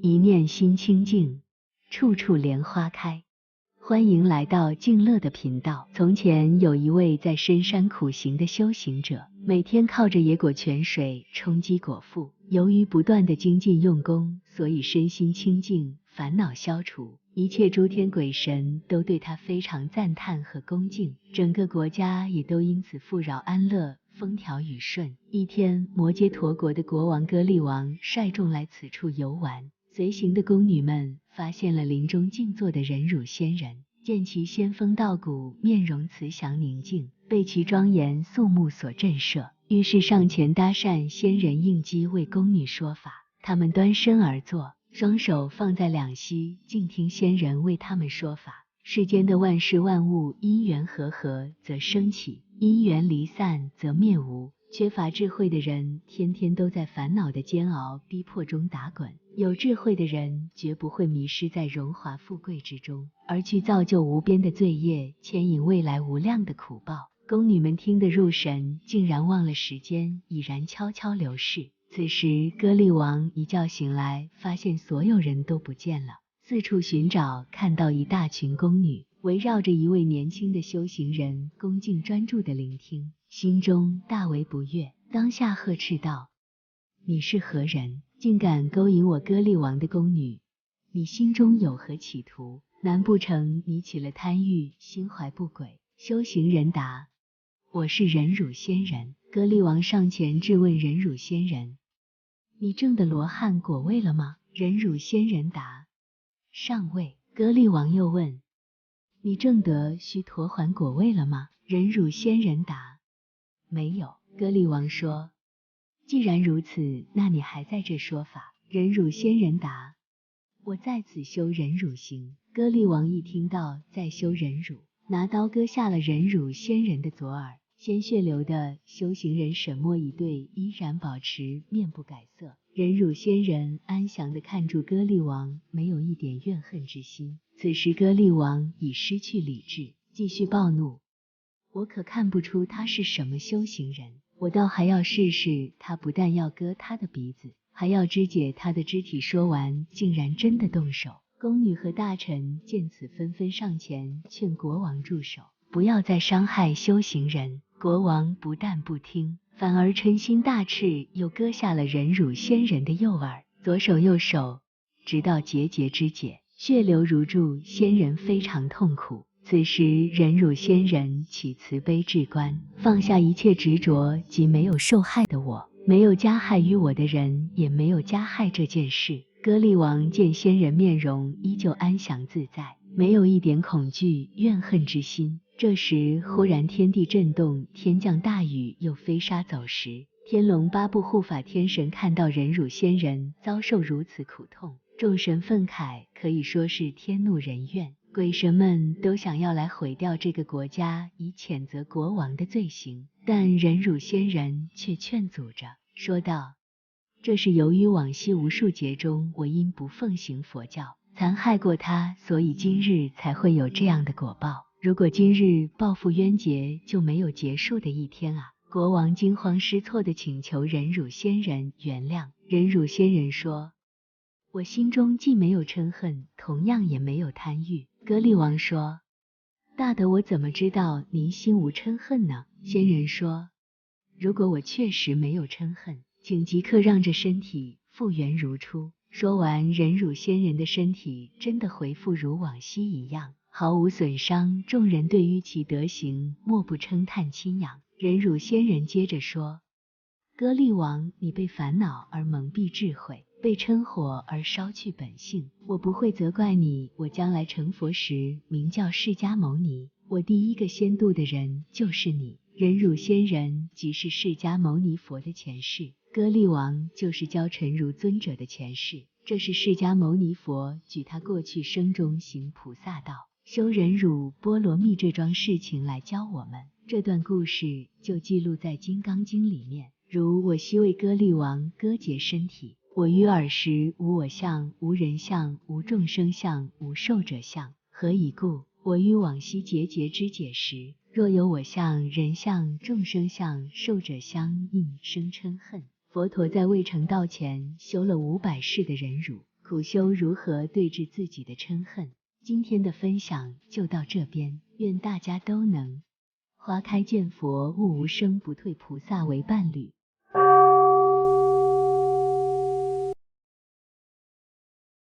一念心清净，处处莲花开。欢迎来到静乐的频道。从前有一位在深山苦行的修行者，每天靠着野果泉水充饥果腹。由于不断的精进用功，所以身心清净，烦恼消除，一切诸天鬼神都对他非常赞叹和恭敬，整个国家也都因此富饶安乐，风调雨顺。一天，摩揭陀国的国王歌利王率众来此处游玩，随行的宫女们发现了林中静坐的忍辱仙人，见其仙风道骨，面容慈祥宁静，被其庄严肃穆所震慑，于是上前搭讪仙人，应机为宫女说法。他们端身而坐，双手放在两膝，静听仙人为他们说法。世间的万事万物，因缘和合则升起，因缘离散则灭无。缺乏智慧的人，天天都在烦恼的煎熬逼迫中打滚；有智慧的人，绝不会迷失在荣华富贵之中，而去造就无边的罪业，牵引未来无量的苦报。宫女们听得入神，竟然忘了时间已然悄悄流逝。此时歌利王一觉醒来，发现所有人都不见了，四处寻找，看到一大群宫女围绕着一位年轻的修行人，恭敬专注地聆听，心中大为不悦，当下呵斥道：你是何人，竟敢勾引我歌利王的宫女？你心中有何企图？难不成你起了贪欲，心怀不轨？修行人答：我是忍辱仙人。歌利王上前质问忍辱仙人：你证得罗汉果位了吗？忍辱仙人答：尚未。歌利王又问：你证得须陀洹果位了吗？忍辱仙人答：没有。歌利王说：既然如此，那你还在这说法？忍辱仙人答：我在此修忍辱行。歌利王一听到在修忍辱，拿刀割下了忍辱仙人的左耳，鲜血流的修行人沈默以对，依然保持面不改色。忍辱仙人安详地看住歌利王，没有一点怨恨之心。此时歌利王已失去理智，继续暴怒：我可看不出他是什么修行人，我倒还要试试他，不但要割他的鼻子，还要肢解他的肢体。说完，竟然真的动手。宫女和大臣见此，纷纷上前劝国王住手，不要再伤害修行人。国王不但不听，反而嗔心大炽，又割下了忍辱仙人的右耳，左手右手直到节节肢解，血流如注，仙人非常痛苦。此时忍辱仙人起慈悲至观，放下一切执着，即没有受害的我，没有加害于我的人，也没有加害这件事。歌利王见仙人面容依旧安详自在，没有一点恐惧怨恨之心。这时忽然天地震动，天降大雨，又飞沙走石。天龙八部护法天神看到忍辱仙人遭受如此苦痛，众神愤慨，可以说是天怒人怨。鬼神们都想要来毁掉这个国家，以谴责国王的罪行，但忍辱仙人却劝阻着，说道：这是由于往昔无数劫中，我因不奉行佛教，残害过他，所以今日才会有这样的果报。如果今日报复冤结，就没有结束的一天啊！国王惊慌失措地请求忍辱仙人原谅。忍辱仙人说：我心中既没有嗔恨，同样也没有贪欲。歌利王说：大德，我怎么知道您心无嗔恨呢？仙人说：如果我确实没有嗔恨，请即刻让这身体复原如初。说完，忍辱仙人的身体真的恢复如往昔一样，毫无损伤。众人对于其德行莫不称叹钦仰。忍辱仙人接着说：歌利王，你被烦恼而蒙蔽智慧，被嗔火而烧去本性，我不会责怪你。我将来成佛时名叫释迦牟尼，我第一个先度的人就是你。忍辱仙人即是释迦牟尼佛的前世，歌利王就是教陈如尊者的前世。这是释迦牟尼佛举他过去生中行菩萨道，修忍辱波罗蜜这桩事情来教我们。这段故事就记录在《金刚经》里面。如我昔为歌利王割截身体，我于尔时无我相，无人相，无众生相，无寿者相。何以故？我于往昔节节肢解时，若有我相、人相、众生相、寿者相应生嗔恨。佛陀在未成道前修了500世的忍辱，苦修如何对治自己的嗔恨。今天的分享就到这边，愿大家都能花开见佛，悟无生不退菩萨为伴侣。